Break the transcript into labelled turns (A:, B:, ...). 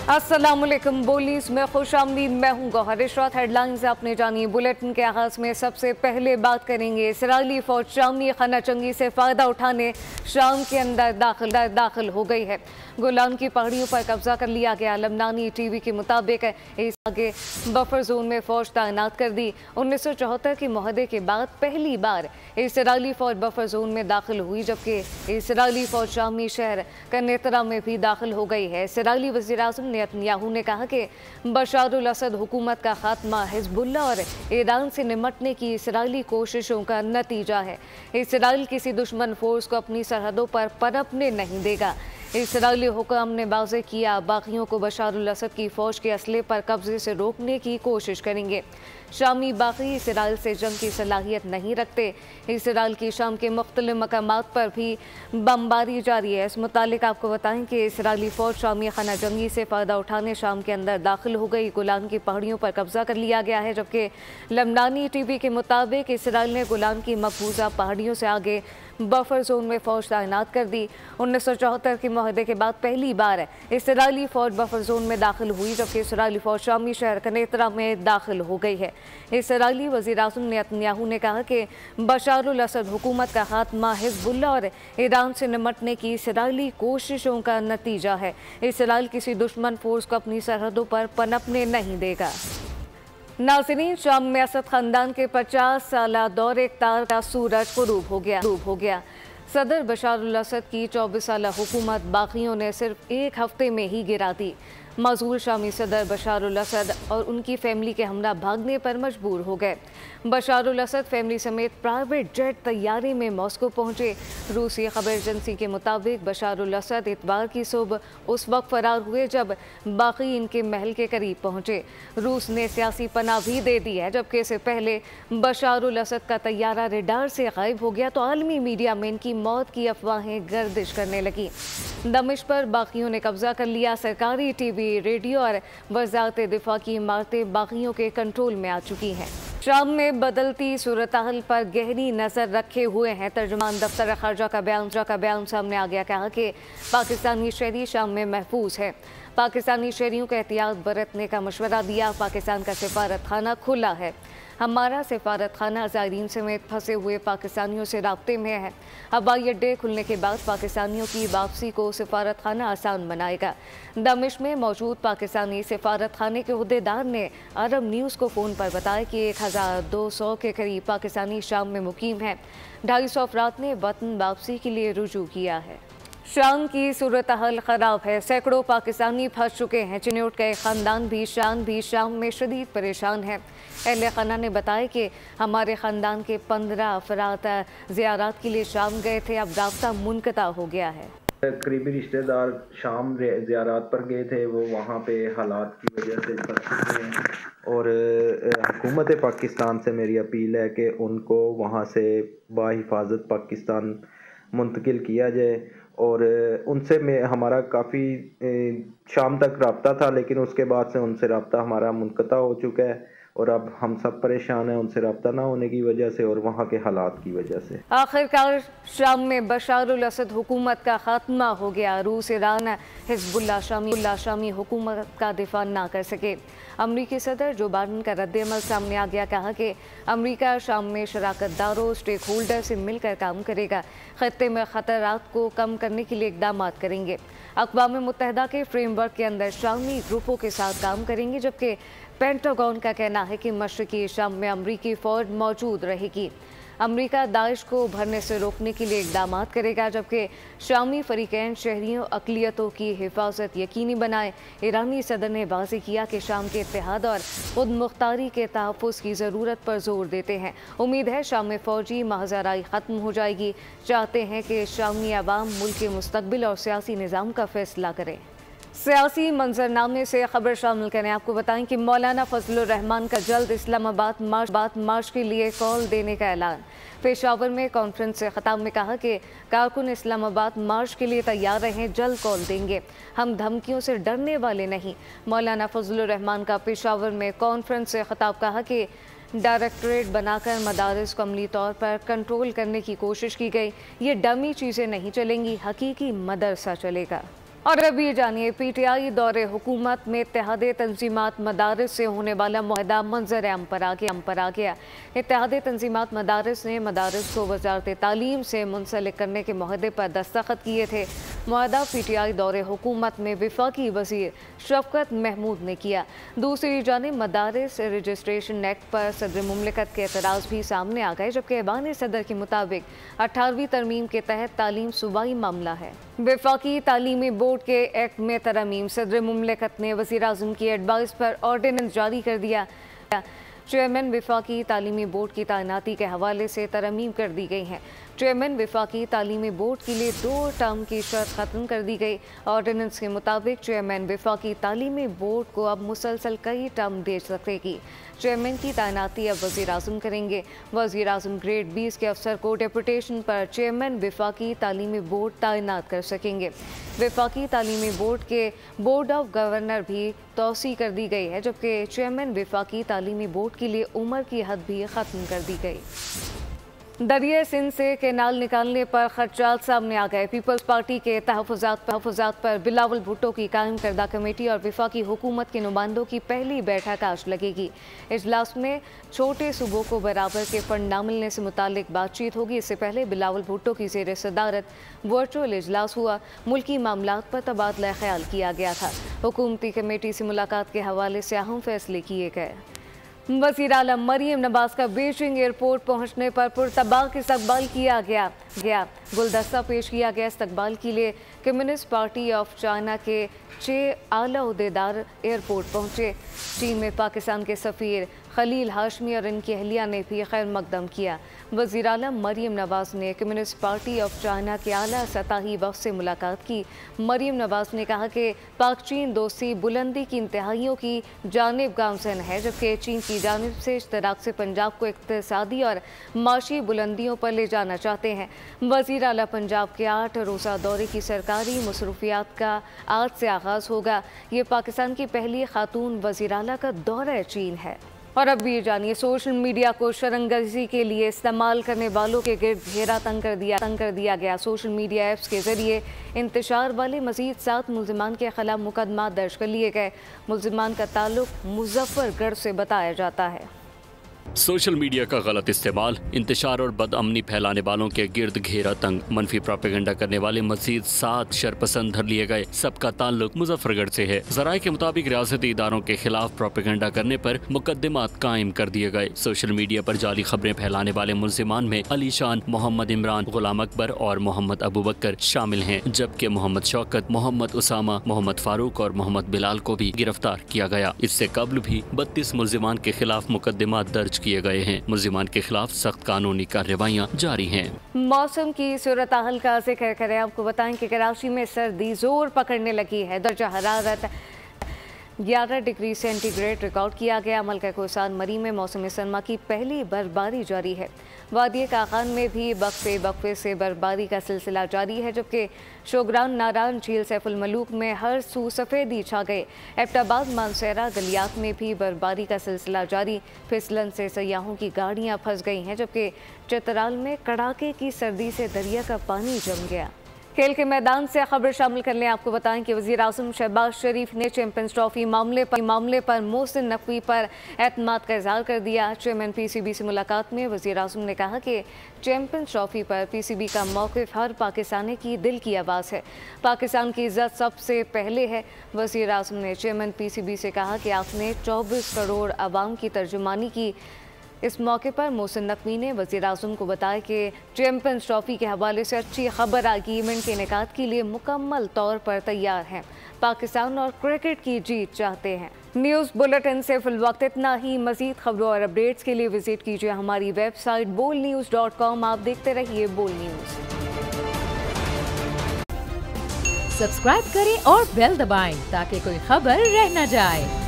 A: अस्सलामुअलैकुम। बोलीस में खुशामदीद। मैं हूँ गौहर। इशरात हेडलाइंस आपने जानी। बुलेटिन के आगाज में सबसे पहले बात करेंगे इसराइली फौज शामी खाना जंगी से फ़ायदा उठाने शाम के अंदर दाखिल हो गई है। गोलान की पहाड़ियों पर कब्जा कर लिया गया। लबनानी टीवी के मुताबिक इस आगे बफर जोन में फौज तैनात कर दी। 1974 के मुआहदे के बाद पहली बार इसराइली फौज बफर जोन में दाखिल हुई, जबकि इसराइली फौज शामी शहर कनेतरा में भी दाखिल हो गई है। इसराइली वज़ीर-ए-आज़म नेतन्याहू ने कहा कि बशार अल असद हुकूमत का खात्मा हिजबुल्लाह और ईरान से निमटने की इसराइली कोशिशों का नतीजा है। इसराइल किसी दुश्मन फोर्स को अपनी सरहदों पर पनपने नहीं देगा। इसराइली हुक्म ने वाज़ेह किया, बागियों को बशार अल असद की फ़ौज के असले पर कब्जे से रोकने की कोशिश करेंगे। शामी बागी इसराइल से जंग की सलाहियत नहीं रखते। इसराइल की शाम के मुख्तलिफ मकामात पर भी बमबारी जारी है। इस मुतालिक आपको बताएं कि इसराइली फ़ौज शामी खाना जंगी से फ़ायदा उठाने शाम के अंदर दाखिल हो गई। गोलान की पहाड़ियों पर कब्जा कर लिया गया है, जबकि लबनानी टीवी के मुताबिक इसराइल ने गोलान की मकबूजा पहाड़ियों से आगे बफर जोन में फौज तैनात कर दी। 1974 के मुआहदे के बाद पहली बार इसराइली फौज बफर जोन में दाखिल हुई, जबकि इसराइली फौज शामी शहर कनेतरा में दाखिल हो गई है। इसराइली वज़ीर-ए-आज़म नेतन्याहू ने कहा कि बशार अल असद हुकूमत का खात्मा हिजबुल्लाह और ईरान से निमटने की इसराइली कोशिशों का नतीजा है। इसराइल किसी दुश्मन फोर्स को अपनी सरहदों पर पनपने नहीं देगा। नाज़रीन, शाम में असद ख़ानदान के 50 साला दौरे इक़्तिदार का सूरज ग़ुरूब हो गया। सदर बशार अल असद की 24 साला हुकूमत बागियों ने सिर्फ एक हफ्ते में ही गिरा दी। मज़ूल शामी सदर बशार अल असद और उनकी फैमिली के हमरा भागने पर मजबूर हो गए। बशार अल असद फैमिली समेत प्राइवेट जेट तैयारे में मॉस्को पहुंचे। रूसी खबर एजेंसी के मुताबिक बशार अल असद इतवार की सुबह उस वक्त फरार हुए जब बाकी इनके महल के करीब पहुंचे। रूस ने सियासी पनाह भी दे दी है, जबकि इससे पहले बशार अल असद का तैयारा रेडार से गायब हो गया तो आलमी मीडिया में इनकी मौत की अफवाहें गर्दिश करने लगी। दमिश्क पर बागियों ने कब्जा कर लिया। सरकारी टीवी, रेडियो और वज़ारत दिफा की इमारतें बागियों के कंट्रोल में आ चुकी हैं। शाम में बदलती सूरत हाल पर गहरी नज़र रखे हुए हैं तर्जुमान दफ्तर ख़ारजा का बयान सामने आ गया। कहा कि पाकिस्तानी शहरी शाम में महफूज है। पाकिस्तानी शहरियों को एहतियात बरतने का मशवरा दिया। पाकिस्तान का सिफारत खाना खुला है। हमारा सिफारत खाना ज़ायरीन समेत फंसे हुए पाकिस्तानियों से राब्ते में है। हवाई अड्डे खुलने के बाद पाकिस्तानियों की वापसी को सिफारत खाना आसान बनाएगा। दमिश्क में मौजूद पाकिस्तानी सिफारत खाने के अहदेदार ने अरब न्यूज़ को फ़ोन पर बताया कि 1200 के करीब पाकिस्तानी शाम में मुकीम हैं। 250 अफराद ने वतन वापसी के लिए रुजू किया है। शाम की सूरत हाल ख़राब है। सैकड़ों पाकिस्तानी फंस चुके हैं। चिन्यूट का एक ख़ानदान भी शाम में शदीद परेशान है। अहले खाना ने बताया कि हमारे ख़ानदान के 15 अफराद ज़ियारत के लिए शाम गए थे, अब राब्ता मुनक़ता हो गया है।
B: करीबी रिश्तेदार शाम ज़ियारत पर गए थे, वो वहाँ पे हालात की वजह से फंस चुके हैं और हुकूमत पाकिस्तान से मेरी अपील है कि उनको वहाँ से बाहिफाजत पाकिस्तान मुंतकिल किया जाए। और उनसे हमारा काफ़ी शाम तक रब्ता था, लेकिन उसके बाद से उनसे रब्ता हमारा मुनक़ता हो चुका है और अब हम सब परेशान हैं उनसे रब्ता ना होने की वजह से और वहाँ के हालात की वजह से।
A: आखिरकार शाम में बशार अल असद हुकूमत का खात्मा हो गया। रूस, ईरान, हिजबुल्लाह शामी हुकूमत का दिफा ना कर सके। अमरीकी सदर जो बाइडन का रद्द-ए-अमल सामने आ गया। कहा कि अमरीका शाम में शराकतदारों, स्टेक होल्डर से मिलकर काम करेगा। खत्ते में ख़तरात को कम करने के लिए इक़दाम करेंगे। अक़वाम मुत्तहिदा के फ्रेमवर्क के अंदर शामी ग्रुपों के साथ काम करेंगे, जबकि पेंटागन का कहना है कि मशरक़ी शाम में अमरीकी फ़ौज मौजूद रहेगी। अमरीका दाइश को उभरने से रोकने के लिए इक़दाम करेगा, जबकि शामी फ़रीक़ैन शहरियों अक़लियतों की हिफाजत यकीनी बनाए। ईरानी सदर ने वाज़ेह किया कि शाम के इत्तेहाद और खुद मुख्तारी के तहफ़्फ़ुज़ की ज़रूरत पर जोर देते हैं। उम्मीद है शाम में फ़ौजी महाजराई ख़त्म हो जाएगी। चाहते हैं कि शामी अवाम मुल्क के मुस्तक़बिल और सियासी निज़ाम का फ़ैसला करें। सियासी मंजरनामे से खबर शामिल करें। आपको बताएं कि मौलाना फजलुर रहमान का जल्द इस्लामाबाद मार्च के लिए कॉल देने का ऐलान। पेशावर में कॉन्फ्रेंस से खिताब में कहा कि कारकुन इस्लामाबाद मार्च के लिए तैयार रहें, जल्द कॉल देंगे, हम धमकियों से डरने वाले नहीं। मौलाना फजलुर रहमान का पेशावर में कॉन्फ्रेंस से खिताब कहा कि डायरेक्टरेट बनाकर मदारिस को अमली तौर पर कंट्रोल करने की कोशिश की गई। ये डमी चीज़ें नहीं चलेंगी, हकीकी मदरसा चलेगा। और अभी जानिए पीटीआई दौरे हुकूमत में इत्तेहादे तंजीमात मदारिस से होने वाला मुआहदा मंजर आम पर आ गया। इत्तेहादे तंजीमात मदारिस ने मदारिस को वजारत तालीम से मुंसलिक करने के मुआहदे पर दस्तखत किए थे। मुआहदा पीटीआई दौरे हुकूमत में वफाकी वज़ीर शफकत महमूद ने किया। दूसरी जानिब मदारिस रजिस्ट्रेशन एक्ट पर सदर मुमलिकत के एतराज़ भी सामने आ गए, जबकि ऐवान सदर के मुताबिक 18वीं तरमीम के तहत तालीम सूबाई मामला है। वफाकी तालीमी बोर्ड के एक्ट में तरमीम सदर मुमलिकत ने वज़ीर आज़म की एडवाइस पर ऑर्डिनेंस जारी कर दिया। चेयरमैन वफाकी तालीमी बोर्ड की तैनाती के हवाले से तरमीम कर दी गई हैं। चेयरमैन वफाकी तालीमी बोर्ड के लिए 2 टर्म की शर्त ख़त्म कर दी गई। ऑर्डिनेंस के मुताबिक चेयरमैन वफाकी तालीमी बोर्ड को अब मुसलसल कई टर्म दे सकेगी। चेयरमैन की तैनाती अब वज़ीर आज़म करेंगे। वज़ीर आज़म ग्रेड 20 के अफसर को डेपुटेशन पर चेयरमैन वफाकी तालीमी बोर्ड तैनात कर सकेंगे। वफाकी तालीमी बोर्ड के बोर्ड ऑफ गवर्नर भी तोसी कर दी गई है, जबकि चेयरमैन वफाकी तालीमी बोर्ड के लिए उम्र की हद भी ख़त्म कर दी गई। दरिया सिंध से कैनाल निकालने पर खर्चात सामने आ गए। पीपल्स पार्टी के तहफ़्फ़ुज़ात पर बिलावल भुट्टो की कायम करदा कमेटी और वफाकी हुकूमत के नुमाइंदों की पहली बैठक आज लगेगी। इजलास में छोटे सूबों को बराबर के फंड न मिलने से मुतालिक बातचीत होगी। इससे पहले बिलावल भुट्टो की ज़ेर सदारत वर्चुअल इजलास हुआ। मुल्की मामलात पर तबादला ख्याल किया गया था। हुकूमती कमेटी से मुलाकात के हवाले से अहम फैसले किए गए। वज़ीर आला मरीम नवाज का बीजिंग एयरपोर्ट पहुंचने पर पुरतबाक इस्तकबाल किया गया। गुलदस्ता पेश किया गया। इस्तकबाल के लिए कम्युनिस्ट पार्टी ऑफ चाइना के 6 आला उहदेदार एयरपोर्ट पहुंचे। चीन में पाकिस्तान के सफ़ीर खलील हाशमी और इनकी अहलिया ने भी खैर मकदम किया। वज़ीर आला मरीम नवाज ने कम्युनिस्ट पार्टी ऑफ चाइना के आला सतही वफ़द से मुलाकात की। मरीम नवाज ने कहा कि पाक चीन दोस्ती बुलंदी की इंतहाइयों की जानिब गामज़न है, जबकि चीन की जानिब से इश्तराक से पंजाब को इक़्तिसादी और माशी बुलंदियों पर ले जाना चाहते हैं। वज़ीर आला पंजाब के 8 रोज़ा दौरे की सरकारी मसरूफियात का आज से आगाज़ होगा। ये पाकिस्तान की पहली खातून वज़ीर आला का दौरा चीन है। और अब भी जानिए सोशल मीडिया को शरंगेज़ी के लिए इस्तेमाल करने वालों के गिर्द घेरा तंग कर दिया गया। सोशल मीडिया ऐप्स के ज़रिए इंतशार वाले मज़ीद 7 मुल्ज़िमान के खिलाफ मुकदमा दर्ज कर लिए गए। मुल्ज़िमान का ताल्लुक मुज़फ़्फ़रगढ़ से बताया जाता है।
C: सोशल मीडिया का गलत इस्तेमाल, इंतशार और बदअमनी फैलाने वालों के गिर्द घेरा तंग, मनफी प्रोपेगेंडा करने वाले मजीद 7 शरपसंद धर लिए गए। सबका ताल्लुक मुजफ्फरगढ़ से है। ज़राए के मुताबिक रियासती इदारों के खिलाफ प्रोपेगेंडा करने पर मुकदमात कायम कर दिए गए। सोशल मीडिया पर जाली खबरें फैलाने वाले मुल्जिमान में अलीशान, मोहम्मद इमरान, गुलाम अकबर और मोहम्मद अबू बकर शामिल हैं, जबकि मोहम्मद शौकत, मोहम्मद उसामा, मोहम्मद फारूक और मोहम्मद बिलाल को भी गिरफ्तार किया गया। इससे कबल भी 32 मुल्जिमान के खिलाफ मुकदमात दर्ज किए गए हैं। मुल्जिमान के खिलाफ सख्त कानूनी कार्रवाइयाँ जारी हैं।
A: मौसम की सूरत हाल का जिक्र करें, आपको बताएं कि कराची में सर्दी जोर पकड़ने लगी है। दर्जा हरारत 11 डिग्री सेंटीग्रेड रिकॉर्ड किया गया। मलका कोसान मरी में मौसम सरमा की पहली बर्फबारी जारी है। वादी कागान में भी वक्फे से बर्फबारी का सिलसिला जारी है, जबकि शोगरान, नारान, झील सैफुल मलूक में हर सू सफ़ेदी छा गए। एबटाबाद, मानसेरा, गलियात में भी बर्फबारी का सिलसिला जारी। फिसलन से सयाहों की गाड़ियाँ फंस गई हैं, जबकि चतराल में कड़ाके की सर्दी से दरिया का पानी जम गया। खेल के मैदान से खबर शामिल कर लें, आपको बताएं कि वज़ीर आज़म शहबाज शरीफ ने चैंपियंस ट्रॉफी मामले पर मोहसिन नकवी पर एतमाद का इजहार कर दिया। चेयरमैन PCB से मुलाकात में वज़ीर आज़म ने कहा कि चैंपियंस ट्रॉफी पर PCB का मौक़िफ़ हर पाकिस्तानी की दिल की आवाज़ है। पाकिस्तान की इज़्ज़त सबसे पहले है। वज़ीर आज़म ने चेयरमैन PCB से कहा कि आपने 24 करोड़ आवाम की तर्जुमानी की। इस मौके पर मोहसिन नकवी ने वज़ीर आज़म को बताया कि चैंपियंस ट्रॉफी के हवाले से अच्छी खबर आ गई। इवेंट के इनेकाद के लिए मुकम्मल तौर पर तैयार हैं। पाकिस्तान और क्रिकेट की जीत चाहते हैं। न्यूज़ बुलेटिन से फिल वक्त इतना ही। मज़ीद खबरों और अपडेट्स के लिए विजिट कीजिए हमारी वेबसाइट bolnews.com। आप देखते रहिए बोल न्यूज़।
D: सब्सक्राइब करें और बेल दबाएं ताकि कोई खबर रह न जाए।